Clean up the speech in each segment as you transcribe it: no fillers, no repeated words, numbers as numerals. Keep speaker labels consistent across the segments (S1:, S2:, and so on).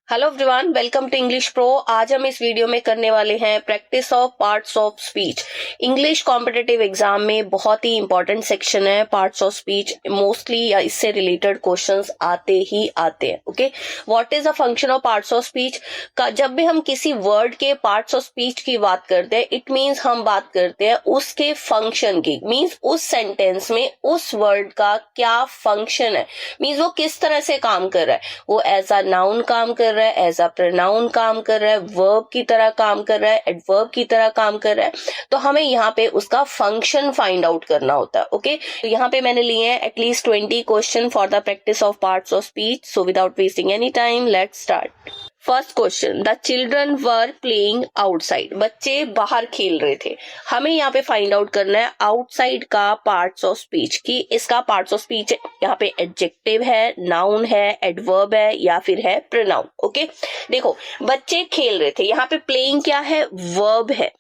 S1: Hello everyone, welcome to English pro. आज हम इस वीडियो में करने वाले हैं practice of parts of speech. English competitive exam में बहुत ही इंपॉर्टेंट सेक्शन है पार्ट्स ऑफ स्पीच। मोस्टली या इससे रिलेटेड क्वेश्चंस आते ही आते हैं। Okay, what is the function of parts of speech का? जब भी हम किसी वर्ड के पार्ट्स ऑफ स्पीच की बात करते हैं, इट मीन्स हम बात करते हैं उसके फंक्शन की। मीन्स उस सेंटेंस में उस वर्ड का क्या फंक्शन है, मीन्स वो किस तरह से काम कर रहा है। वो एज अ नाउन काम कर रहा है, एज अ प्रोनाउन काम कर रहा है, वर्ब की तरह काम कर रहा है, एडवर्ब की तरह काम कर रहा है। तो हमें यहाँ पे उसका फंक्शन फाइंड आउट करना होता है। ओके, तो यहाँ पे मैंने लिए हैं at least 20 question for the practice of parts of speech. So without wasting any time, let's start. First question, the children were playing outside. बच्चे बाहर खेल रहे थे। हमें यहाँ पे फाइंड आउट करना है आउटसाइड का पार्ट्स ऑफ स्पीच की। इसका पार्ट्स ऑफ स्पीच यहाँ पे एडजेक्टिव है, नाउन है, एडवर्ब है या फिर है प्रोनाउन। ओके, देखो बच्चे खेल रहे थे, यहाँ पे प्लेइंग क्या है? वर्ब है।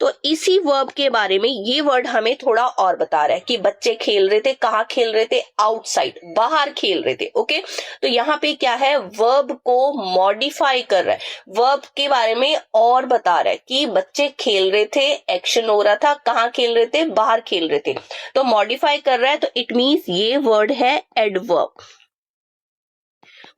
S1: तो इसी वर्ब के बारे में ये वर्ड हमें थोड़ा और बता रहा है कि बच्चे खेल रहे थे। कहाँ खेल रहे थे? आउटसाइड, बाहर खेल रहे थे। ओके, तो यहाँ पे क्या है? वर्ब को मॉडिफाई कर रहा है, वर्ब के बारे में और बता रहा है कि बच्चे खेल रहे थे, एक्शन हो रहा था। कहाँ खेल रहे थे? बाहर खेल रहे थे। तो मॉडिफाई कर रहा है, तो इट मीन्स ये वर्ड है एडवर्ब।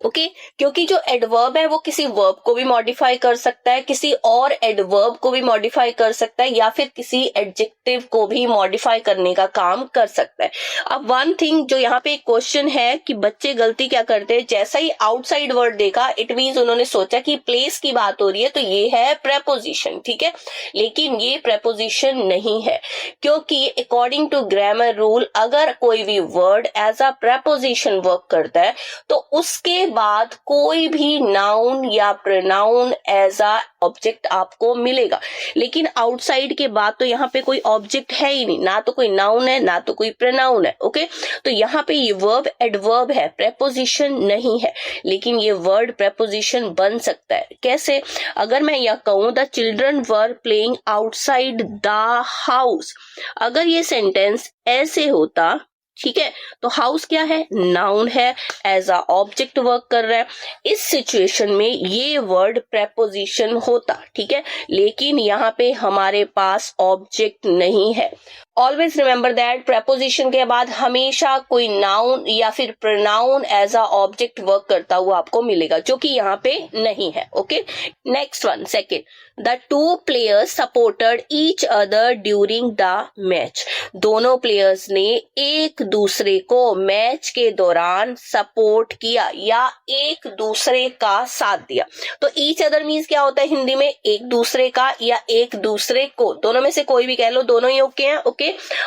S1: ओके, क्योंकि जो एडवर्ब है वो किसी वर्ब को भी मॉडिफाई कर सकता है, किसी और एडवर्ब को भी मॉडिफाई कर सकता है, या फिर किसी एडजेक्टिव को भी मॉडिफाई करने का काम कर सकता है। अब वन थिंग जो यहाँ पे एक क्वेश्चन है कि बच्चे गलती क्या करते हैं, जैसा ही आउटसाइड वर्ड देखा इट मीन्स उन्होंने सोचा कि प्लेस की बात हो रही है, तो ये है प्रेपोजिशन। ठीक है, लेकिन ये प्रेपोजिशन नहीं है, क्योंकि अकॉर्डिंग टू ग्रामर रूल अगर कोई भी word as a preposition work करता है तो उसके बाद कोई भी नाउन या प्रोनाउन एज अ ऑब्जेक्ट आपको मिलेगा। लेकिन आउटसाइड के बाद तो यहाँ पे कोई ऑब्जेक्ट है ही नहीं, ना तो कोई नाउन है ना तो कोई प्रोनाउन है। ओके, तो यहाँ पे ये वर्ब एडवर्ब है, प्रेपोजिशन नहीं है। लेकिन ये वर्ड प्रेपोजिशन बन सकता है। कैसे? अगर मैं यह कहूं the children were playing outside the house, अगर ये सेंटेंस ऐसे होता, ठीक है, तो हाउस क्या है? नाउन है, एज अ ऑब्जेक्ट वर्क कर रहा है। इस सिचुएशन में ये वर्ड प्रेपोजिशन होता। ठीक है, लेकिन यहाँ पे हमारे पास ऑब्जेक्ट नहीं है। ऑलवेज रिमेंबर दैट प्रेपोजिशन के बाद हमेशा कोई नाउन या फिर pronoun as a object work करता हुआ आपको मिलेगा, जो कि यहाँ पे नहीं है। Okay, next one, second, the two players supported each other during the match. दोनों प्लेयर्स ने एक दूसरे को मैच के दौरान सपोर्ट किया या एक दूसरे का साथ दिया। तो ईच अदर मीन्स क्या होता है हिंदी में? एक दूसरे का या एक दूसरे को, दोनों में से कोई भी कह लो, दोनों ही ओके हैं। ओके,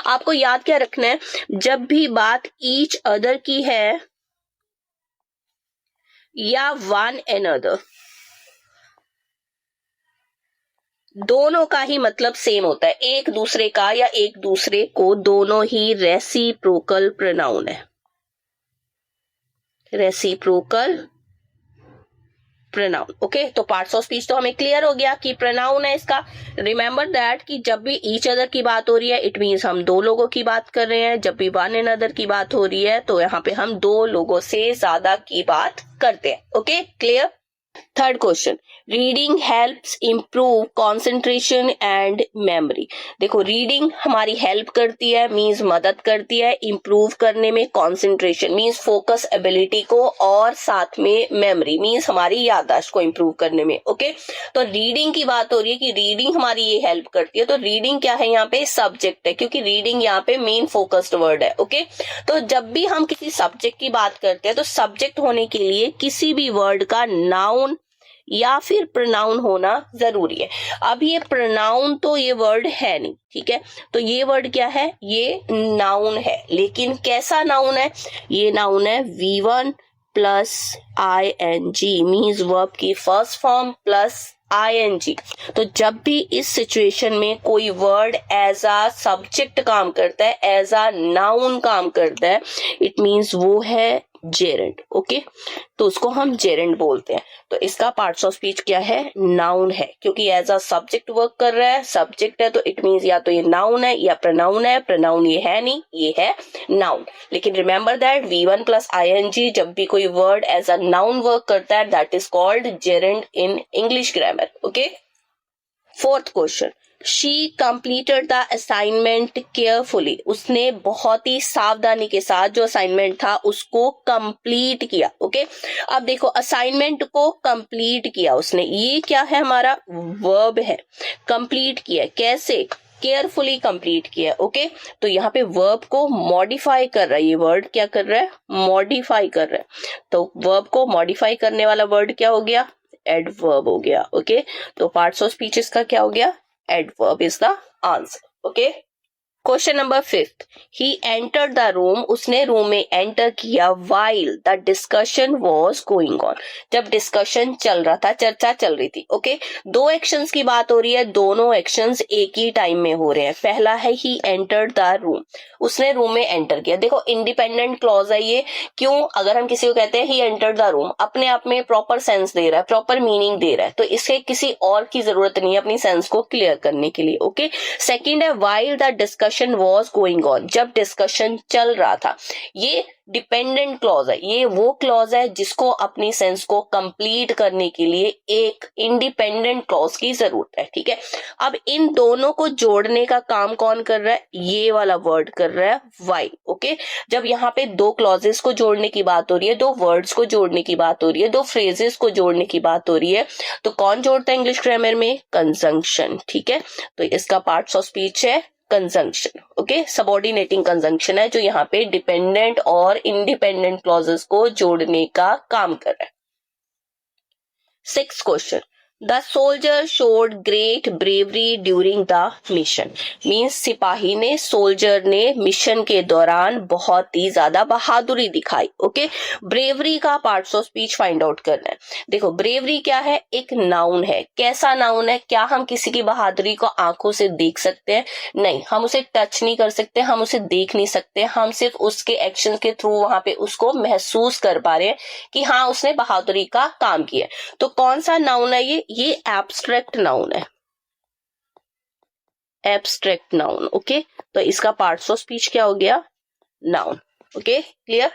S1: आपको याद क्या रखना है, जब भी बात ईच अदर की है या वन एनदर, दोनों का ही मतलब सेम होता है। एक दूसरे का या एक दूसरे को, दोनों ही रेसिप्रोकल प्रोनाउन है, रेसिप्रोकल प्रोनाउन। ओके, तो पार्ट्स ऑफ स्पीच तो हमें क्लियर हो गया कि प्रोनाउन है इसका। रिमेंबर दैट कि जब भी ईच अदर की बात हो रही है इट मीन्स हम दो लोगों की बात कर रहे हैं। जब भी वन एंड अदर की बात हो रही है तो यहाँ पे हम दो लोगों से ज्यादा की बात करते हैं। Okay, clear. Third question, reading helps improve concentration and memory. देखो, रीडिंग हमारी हेल्प करती है, मींस मदद करती है इंप्रूव करने में, कंसंट्रेशन मींस फोकस एबिलिटी को, और साथ में मेमोरी मींस हमारी याददाश्त को इंप्रूव करने में। ओके, तो रीडिंग की बात हो रही है कि रीडिंग हमारी ये हेल्प करती है। तो रीडिंग क्या है? यहाँ पे सब्जेक्ट है, क्योंकि रीडिंग यहाँ पे मेन फोकस्ड वर्ड है। ओके, तो जब भी हम किसी सब्जेक्ट की बात करते हैं तो सब्जेक्ट होने के लिए किसी भी वर्ड का नाउन या फिर प्रोनाउन होना जरूरी है। अब ये प्रोनाउन तो ये वर्ड है नहीं, ठीक है, तो ये वर्ड क्या है? ये नाउन है। लेकिन कैसा नाउन है? ये नाउन है V1 plus ING, means verb की फर्स्ट फॉर्म प्लस ING। तो जब भी इस सिचुएशन में कोई वर्ड एज अ सब्जेक्ट काम करता है, एज अ नाउन काम करता है, इट मीन्स वो है जेरेंड। ओके, तो उसको हम जेरेंड बोलते हैं। तो इसका पार्ट्स ऑफ स्पीच क्या है? नाउन है, क्योंकि एज अ सब्जेक्ट वर्क कर रहा है, सब्जेक्ट है तो इट मींस या तो ये नाउन है या प्रोनाउन है। प्रोनाउन ये है नहीं, ये है नाउन। लेकिन remember that V1 plus ING जब भी कोई word as a noun work करता है that is called gerund in English grammar. Okay, fourth question, she completed the assignment carefully. उसने बहुत ही सावधानी के साथ जो असाइनमेंट था उसको कंप्लीट किया। ओके, अब देखो असाइनमेंट को कंप्लीट किया उसने, ये क्या है? हमारा वर्ब है। कंप्लीट किया कैसे? केयरफुली कंप्लीट किया। ओके, तो यहाँ पे वर्ब को मॉडिफाई कर रहा है, ये वर्ड क्या कर रहा है? मॉडिफाई कर रहा है। तो वर्ब को मॉडिफाई करने वाला वर्ड क्या हो गया? एडवर्ब हो गया। ओके, तो पार्ट्स ऑफ स्पीचेस का क्या हो गया? Adverb is the answer. Okay, question number 5, he entered the room. उसने रूम में एंटर किया while the discussion was going on. जब डिस्कशन चल रहा था, चर्चा चल रही थी। ओके, दो एक्शंस की बात हो रही है, दोनों एक्शंस एक ही टाइम में हो रहे हैं। पहला है ही एंटर्ड द रूम, उसने रूम में एंटर किया। देखो इंडिपेंडेंट क्लॉज है ये। क्यों? अगर हम किसी को कहते हैं ही एंटर्ड द रूम, अपने आप में प्रॉपर सेंस दे रहा है, प्रॉपर मीनिंग दे रहा है, तो इससे किसी और की जरूरत नहीं है अपनी सेंस को क्लियर करने के लिए। ओके, सेकंड है while the discussion was going on, जब डिस्कशन चल रहा था। ये डिपेंडेंट क्लॉज है, ये वो क्लॉज है जिसको अपनी सेंस को कंप्लीट करने के लिए एक इंडिपेंडेंट क्लॉज की जरूरत है। ठीक है, अब इन दोनों को जोड़ने का काम कौन कर रहा है? ये वाला वर्ड कर रहा है व्हाइल। ओके, जब यहाँ पे दो क्लॉजेस को जोड़ने की बात हो रही है, दो वर्ड्स को जोड़ने की बात हो रही है, दो फ्रेजेस को जोड़ने की बात हो रही है, तो कौन जोड़ता है इंग्लिश ग्रामर में? कंजंक्शन। ठीक है, तो इसका पार्ट्स ऑफ स्पीच है कंजंक्शन। ओके, सबऑर्डिनेटिंग कंजंक्शन है जो यहाँ पे डिपेंडेंट और इंडिपेंडेंट क्लॉजेस को जोड़ने का काम कर रहा है। 6th question, the soldier showed great bravery during the mission. Means सिपाही ने, सोल्जर ने मिशन के दौरान बहुत ही ज्यादा बहादुरी दिखाई। ओके, ब्रेवरी का parts of speech find out करना है। देखो ब्रेवरी क्या है? एक नाउन है। कैसा नाउन है? क्या हम किसी की बहादुरी को आंखों से देख सकते हैं? नहीं, हम उसे टच नहीं कर सकते, हम उसे देख नहीं सकते, हम सिर्फ उसके एक्शन के थ्रू वहां पे उसको महसूस कर पा रहे हैं कि हाँ उसने बहादुरी का काम किया। तो कौन सा नाउन है ये एब्स्ट्रैक्ट नाउन है, एब्स्ट्रैक्ट नाउन। ओके, तो इसका पार्ट्स ऑफ स्पीच क्या हो गया? Noun. Okay, clear?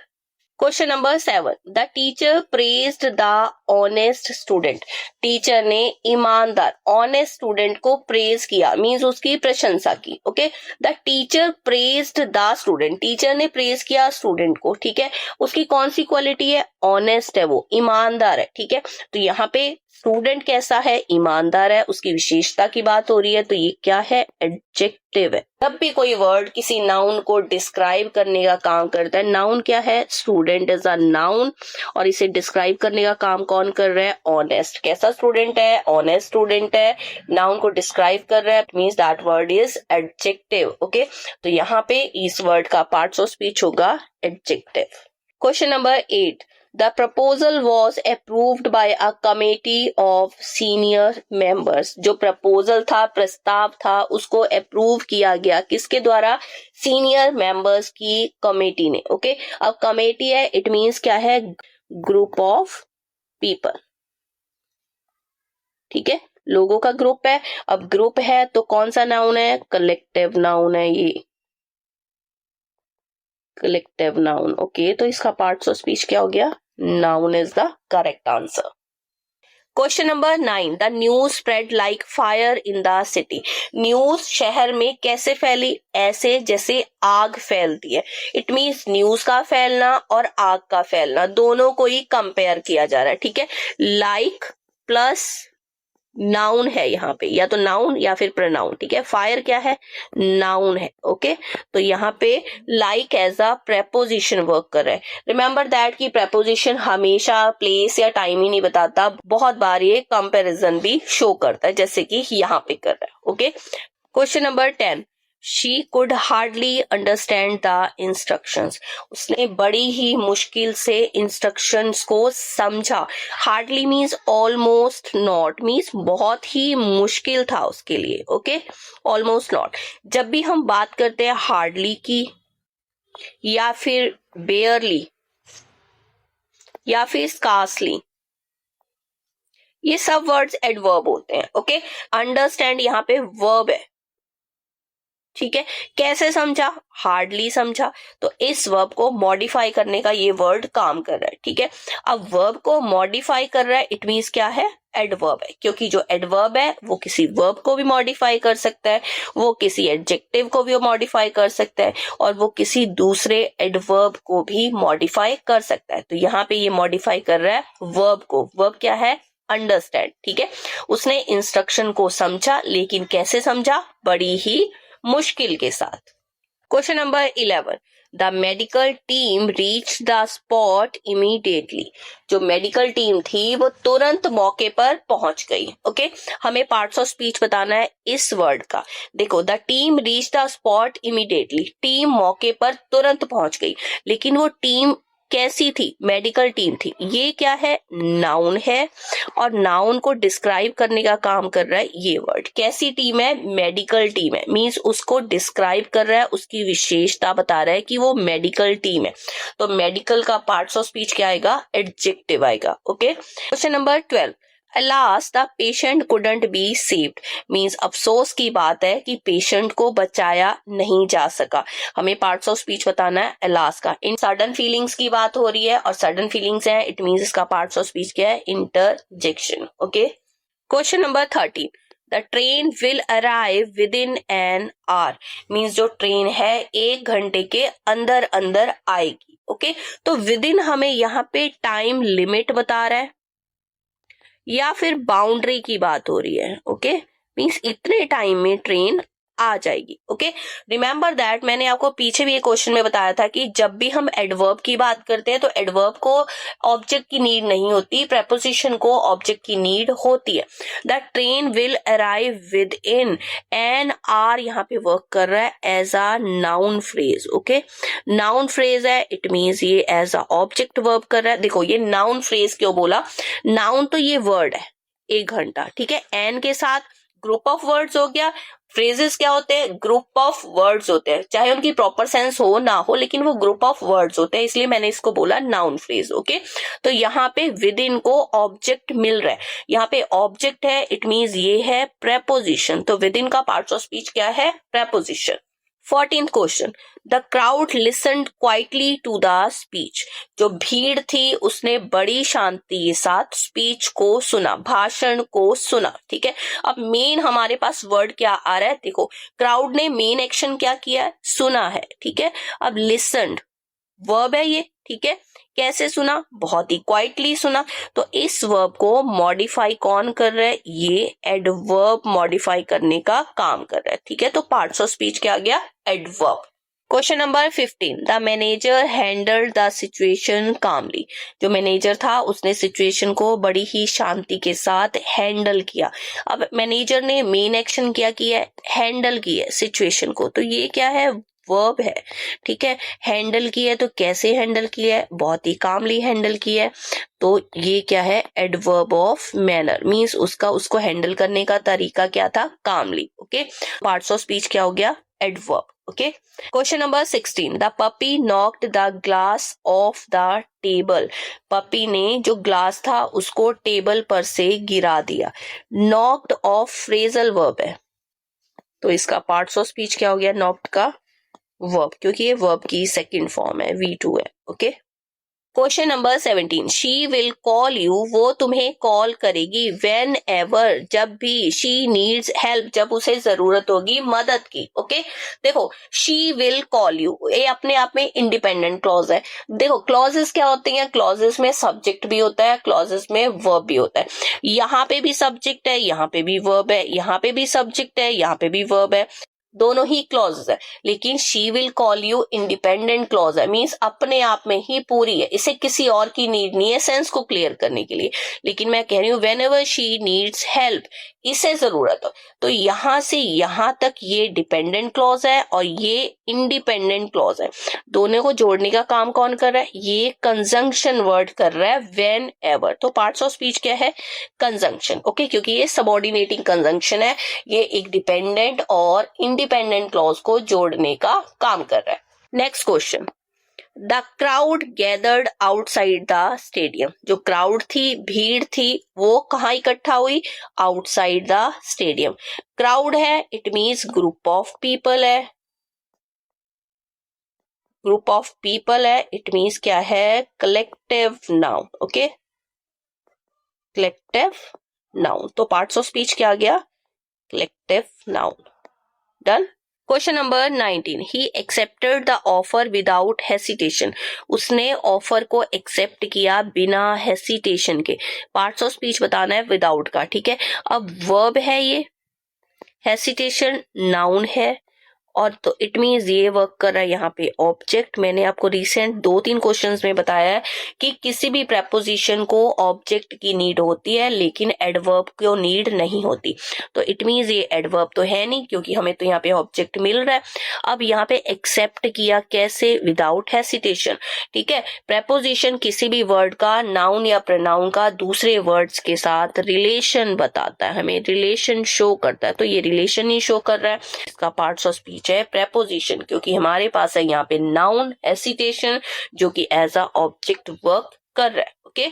S1: Question number 7, the teacher praised the honest student. Teacher ने ईमानदार ऑनेस्ट स्टूडेंट को प्रेज किया, मींस उसकी प्रशंसा की। Okay, the teacher praised the student, teacher ने प्रेज किया स्टूडेंट को। ठीक है, उसकी कौन सी क्वालिटी है? ऑनेस्ट है, वो ईमानदार है। ठीक है, तो यहाँ पे स्टूडेंट कैसा है? ईमानदार है, उसकी विशेषता की बात हो रही है, तो ये क्या है? एडजेक्टिव है। जब भी कोई वर्ड किसी नाउन को डिस्क्राइब करने का काम करता है, नाउन क्या है? स्टूडेंट इज अ नाउन, और इसे डिस्क्राइब करने का काम कौन कर रहा है? ऑनेस्ट। कैसा स्टूडेंट है? ऑनेस्ट स्टूडेंट है, नाउन को डिस्क्राइब कर रहा है, means that word is adjective. Okay, तो यहाँ पे इस वर्ड का पार्ट्स ऑफ स्पीच होगा adjective. Question number 8, The proposal was approved by a committee of senior members. जो प्रपोजल था, प्रस्ताव था, उसको अप्रूव किया गया किसके द्वारा? सीनियर मेंबर्स की कमेटी ने। ओके, अब कमेटी है, इट मींस क्या है? Group of people. ठीक है, लोगों का ग्रुप है। अब ग्रुप है तो कौन सा नाउन है? कलेक्टिव नाउन है ये, कलेक्टिव नाउन। ओके, तो इसका पार्ट्स ऑफ स्पीच क्या हो गया? Noun is the correct answer. Question number 9, the news spread like fire in the city. News शहर में कैसे फैली? ऐसे जैसे आग फैलती है। इट मीन्स न्यूज का फैलना और आग का फैलना दोनों को ही कंपेयर किया जा रहा है। ठीक है, लाइक प्लस नाउन है यहाँ पे, या तो नाउन या फिर प्रोनाउन। ठीक है, फायर क्या है? नाउन है। ओके, तो यहाँ पे like as a preposition work कर रहा है। रिमेंबर दैट कि प्रेपोजिशन हमेशा प्लेस या टाइम ही नहीं बताता, बहुत बार ये कंपैरिजन भी शो करता है, जैसे कि यहाँ पे कर रहा है। Okay, question number 10, She could hardly understand the instructions. उसने बड़ी ही मुश्किल से इंस्ट्रक्शंस को समझा। Hardly means almost not, means बहुत ही मुश्किल था उसके लिए। Okay, almost not। जब भी हम बात करते हैं hardly की या फिर barely, या फिर स्कार्सली, ये सब वर्ड्स एडवर्ब होते हैं। ओके, अंडरस्टैंड यहाँ पे वर्ब है, ठीक है। कैसे समझा? हार्डली समझा। तो इस वर्ब को मॉडिफाई करने का ये वर्ड काम कर रहा है, ठीक है। अब वर्ब को मॉडिफाई कर रहा है, इट मीन्स क्या है? एडवर्ब है, क्योंकि जो एडवर्ब है वो किसी वर्ब को भी मॉडिफाई कर सकता है, वो किसी एडजेक्टिव को भी मॉडिफाई कर सकता है, और वो किसी दूसरे एडवर्ब को भी मॉडिफाई कर सकता है। तो यहाँ पे ये मॉडिफाई कर रहा है वर्ब को। वर्ब क्या है? अंडरस्टैंड, ठीक है। उसने इंस्ट्रक्शन को समझा, लेकिन कैसे समझा? बड़ी ही मुश्किल के साथ। Question number 11, the medical team reach the spot immediately. जो मेडिकल टीम थी वो तुरंत मौके पर पहुंच गई। ओके, हमें पार्ट्स ऑफ स्पीच बताना है इस वर्ड का। देखो, the team reach the spot immediately, team मौके पर तुरंत पहुंच गई, लेकिन वो टीम कैसी थी? मेडिकल टीम थी। ये क्या है? नाउन है, और नाउन को डिस्क्राइब करने का काम कर रहा है ये वर्ड। कैसी टीम है? मेडिकल टीम है, मींस उसको डिस्क्राइब कर रहा है, उसकी विशेषता बता रहा है कि वो मेडिकल टीम है। तो मेडिकल का पार्ट्स ऑफ स्पीच क्या आएगा? एडजेक्टिव आएगा। Okay, question number 12, Alas, the patient couldn't be saved, means अफसोस की बात है कि पेशेंट को बचाया नहीं जा सका। हमें पार्ट्स ऑफ स्पीच बताना है अलास का। इन सडन फीलिंग्स की बात हो रही है, और सडन फीलिंग्स है, इट मीन्स इसका पार्ट्स ऑफ स्पीच क्या है? Interjection. Okay, question number 13, the train will arrive within an our, means जो ट्रेन है 1 घंटे के अंदर अंदर आएगी। ओके, तो विद इन हमें यहाँ पे टाइम लिमिट बता रहा है, या फिर बाउंड्री की बात हो रही है। ओके, मीन्स इतने टाइम में ट्रेन आ जाएगी। ओके, रिमेंबर दैट मैंने आपको पीछे भी एक क्वेश्चन में बताया था कि जब भी हम एडवर्ब की बात करते हैं तो एडवर्ब को ऑब्जेक्ट की नीड नहीं होती, प्रेपोजिशन को ऑब्जेक्ट की नीड होती है। The train will arrive within an hour यहाँ पे वर्क कर रहा है as a noun phrase. Okay, noun phrase है, इट मीन्स ये एज अ ऑब्जेक्ट वर्ब कर रहा है। देखो, ये नाउन फ्रेज क्यों बोला? नाउन तो ये वर्ड है 1 घंटा, ठीक है। एन के साथ ग्रुप ऑफ वर्ड्स हो गया। फ्रेजेस क्या होते हैं? ग्रुप ऑफ वर्ड्स होते हैं, चाहे उनकी प्रॉपर सेंस हो ना हो, लेकिन वो ग्रुप ऑफ वर्ड्स होते हैं, इसलिए मैंने इसको बोला नाउन फ्रेज। ओके, तो यहाँ पे विद इन को ऑब्जेक्ट मिल रहा है, यहाँ पे ऑब्जेक्ट है, इट मीन्स ये है प्रेपोजिशन। तो विद इन का पार्ट्स ऑफ स्पीच क्या है? Preposition. 14th question, the crowd listened quietly to the speech, जो भीड़ थी उसने बड़ी शांति के साथ स्पीच को सुना, भाषण को सुना। ठीक है, अब मेन हमारे पास वर्ड क्या आ रहा है? देखो, क्राउड ने मेन एक्शन क्या किया है? सुना है। ठीक है, अब लिसन्ड वर्ब है ये। ठीक है, कैसे सुना? बहुत ही क्वाइटली सुना। तो इस वर्ब को मॉडिफाई कौन कर रहा है? ये एडवर्ब मॉडिफाई करने का काम कर रहा है। ठीक है, तो पार्ट्स ऑफ स्पीच क्या आ गया? Adverb. Question number 15, the manager handled the situation calmly, जो मैनेजर था उसने सिचुएशन को बड़ी ही शांति के साथ हैंडल किया। अब मैनेजर ने मेन एक्शन क्या किया है? हैंडल किया है सिचुएशन को, तो ये क्या है? वर्ब है। ठीक है, हैंडल किया है, तो कैसे हैंडल किया है? बहुत ही कामली हैंडल किया है, तो ये क्या है? एडवर्ब ऑफ मैनर, मींस उसको हैंडल करने का तरीका क्या था? कामली। ओके, पार्ट्स ऑफ स्पीच क्या हो गया? Adverb. Okay, question number 16, the puppy knocked the glass of the table, puppy ने जो ग्लास था उसको टेबल पर से गिरा दिया। नॉक्ड ऑफ फ्रेजल वर्ब है, तो इसका पार्ट्स ऑफ स्पीच क्या हो गया? नॉक्ड का वर्ब, क्योंकि ये वर्ब की सेकंड फॉर्म है, V2 है। Okay, question number 17, she will call you, वो तुम्हें कॉल करेगी। वेन एवर, जब भी। शी नीड्स हेल्प, जब उसे जरूरत होगी मदद की। ओके, देखो, शी विल कॉल यू, ये अपने आप में इंडिपेंडेंट क्लॉज है। देखो, क्लॉजेस क्या होती हैं? क्लॉजेस में सब्जेक्ट भी होता है, क्लॉजेस में वर्ब भी होता है। यहाँ पे भी सब्जेक्ट है, यहाँ पे भी वर्ब है, यहाँ पे भी सब्जेक्ट है, यहाँ पे भी वर्ब है, दोनों ही क्लॉजेस है। लेकिन she will call you independent clause है, मींस अपने आप में ही पूरी है, इसे किसी और की नीड नहीं है सेंस को क्लियर करने के लिए। लेकिन मैं कह रही हूं when ever she needs help, इसे जरूरत हो, तो यहां से यहां तक ये डिपेंडेंट क्लॉज है और ये इंडिपेंडेंट क्लॉज है। दोनों को जोड़ने का काम कौन कर रहा है? ये कंजंक्शन वर्ड कर रहा है, वेन एवर। तो पार्ट्स ऑफ स्पीच क्या है? कंजंक्शन। ओके, क्योंकि ये सबऑर्डिनेटिंग कंजंक्शन है, ये एक डिपेंडेंट और इंडिपेंडेंट क्लॉज को जोड़ने का काम कर रहा है। Next question, the crowd gathered outside the stadium, जो क्राउड थी, भीड़ थी, वो कहाँ इकट्ठा हुई? Outside the stadium. क्राउड है, it means group of people है, ग्रुप ऑफ पीपल है, इट मीन्स क्या है? Collective noun. Okay, collective noun. तो पार्ट्स ऑफ स्पीच क्या आ गया? Collective noun. Done. Question number 19, he accepted the offer without hesitation, उसने ऑफर को एक्सेप्ट किया बिना हेसिटेशन के। पार्ट्स ऑफ स्पीच बताना है विदाउट का, ठीक है। अब वर्ब है ये, हेसिटेशन नाउन है, और तो इट मीन्स ये वर्क कर रहा है यहाँ पे ऑब्जेक्ट। मैंने आपको रिसेंट 2-3 क्वेश्चंस में बताया है कि किसी भी प्रेपोजिशन को ऑब्जेक्ट की नीड होती है लेकिन एडवर्ब को नीड नहीं होती। तो इट मीन्स ये एडवर्ब तो है नहीं क्योंकि हमें तो यहाँ पे ऑब्जेक्ट मिल रहा है। अब यहाँ पे एक्सेप्ट किया कैसे? विदाउट हेसिटेशन, ठीक है। प्रेपोजिशन किसी भी वर्ड का, नाउन या प्रोनाउन का, दूसरे वर्ड्स के साथ रिलेशन बताता है, हमें रिलेशन शो करता है। तो ये रिलेशन ही शो कर रहा है। इसका पार्ट्स ऑफ स्पीच है प्रेपोजिशन, क्योंकि हमारे पास है यहाँ पे नाउन हेसिटेशन जो कि एज अ ऑब्जेक्ट वर्क कर रहा है। Okay,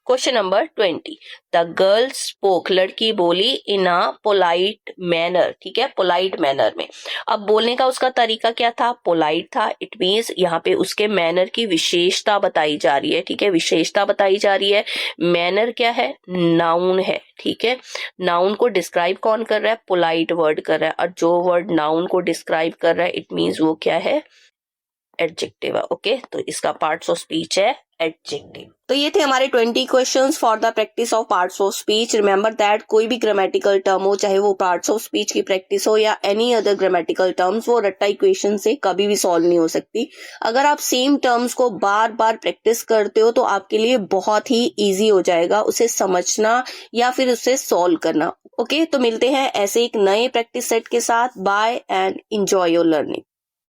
S1: question number 20, the girl spoke, लड़की बोली, इन अ पोलाइट मैनर, ठीक है, पोलाइट मैनर में। अब बोलने का उसका तरीका क्या था? पोलाइट था। इट मीन्स यहाँ पे उसके मैनर की विशेषता बताई जा रही है, ठीक है, विशेषता बताई जा रही है। मैनर क्या है? नाउन है, ठीक है। नाउन को डिस्क्राइब कौन कर रहा है? पोलाइट वर्ड कर रहा है, और जो वर्ड नाउन को डिस्क्राइब कर रहा है इट मीन्स वो क्या है? एडजेक्टिव है। ओके, तो इसका पार्ट्स ऑफ स्पीच है एडजेक्टिव। तो ये थे हमारे 20 questions for the practice of parts of speech. Remember that कोई भी ग्रामेटिकल टर्म हो, चाहे वो पार्ट्स ऑफ स्पीच की प्रैक्टिस हो या एनी अदर ग्रामेटिकल टर्म्स, वो रट्टा इक्वेशन से कभी भी सॉल्व नहीं हो सकती। अगर आप सेम टर्म्स को बार बार प्रैक्टिस करते हो तो आपके लिए बहुत ही ईजी हो जाएगा उसे समझना या फिर उसे सॉल्व करना। ओके, तो मिलते हैं ऐसे एक नए प्रैक्टिस सेट के साथ। Bye and enjoy your learning.